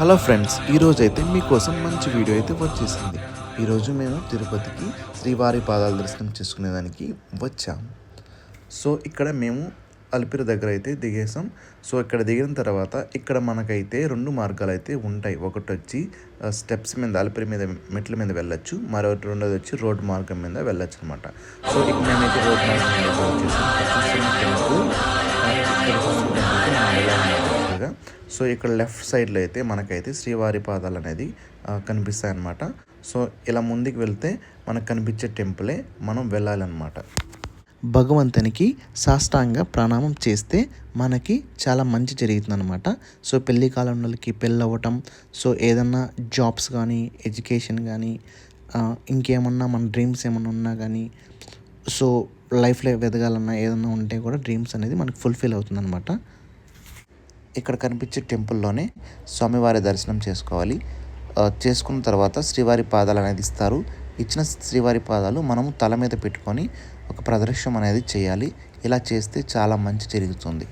Hello friends, ఈరోజైతే మీకోసం మంచి వీడియో అయితే వచ్చేసింది. ఈరోజు మేము తిరుపతికి శ్రీవారి పాదాల దర్శనం చేసుకునేదానికి వచ్చాం. సో ఇక్కడ మేము అలిపిరి దగ్గర అయితే దిగేసాం. సో ఇక్కడ దిగిన తర్వాత ఇక్కడ మనకైతే రెండు మార్గాలు అయితే ఉంటాయి. ఒకటి వచ్చి స్టెప్స్ మీద అలిపిరి మీద మెట్ల మీద వెళ్ళొచ్చు, మరొకటి రెండోది వచ్చి రోడ్ మార్గం మీద వెళ్ళొచ్చు అనమాట. సో ఇక్కడ మేమైతే రోడ్ మార్గం మీద వచ్చేసాం. సో ఇక్కడ లెఫ్ట్ సైడ్లో అయితే మనకైతే శ్రీవారి పాదాలు అనేది కనిపిస్తాయి అన్నమాట. సో ఇలా ముందుకు వెళ్తే మనకు కనిపించే టెంపులే మనం వెళ్ళాలన్నమాట. భగవంతునికి సాష్టాంగ ప్రణామం చేస్తే మనకి చాలా మంచి జరుగుతుందన్నమాట. సో పెళ్లి కాలంలోకి పెళ్ళి అవ్వటం, సో ఏదన్నా జాబ్స్ కానీ ఎడ్యుకేషన్ కానీ ఇంకేమన్నా మన డ్రీమ్స్ ఏమన్నా ఉన్నా కానీ, సో లైఫ్లో ఎదగాలన్నా ఏదన్నా ఉంటే కూడా డ్రీమ్స్ అనేది మనకు ఫుల్ఫిల్ అవుతుందన్నమాట. ఇక్కడ కనిపించే టెంపుల్లోనే స్వామివారి దర్శనం చేసుకోవాలి. చేసుకున్న తర్వాత శ్రీవారి పాదాలు అనేది ఇస్తారు. ఇచ్చిన శ్రీవారి పాదాలు మనము తల మీద పెట్టుకొని ఒక ప్రదర్శనం అనేది చేయాలి. ఇలా చేస్తే చాలా మంచి జరుగుతుంది.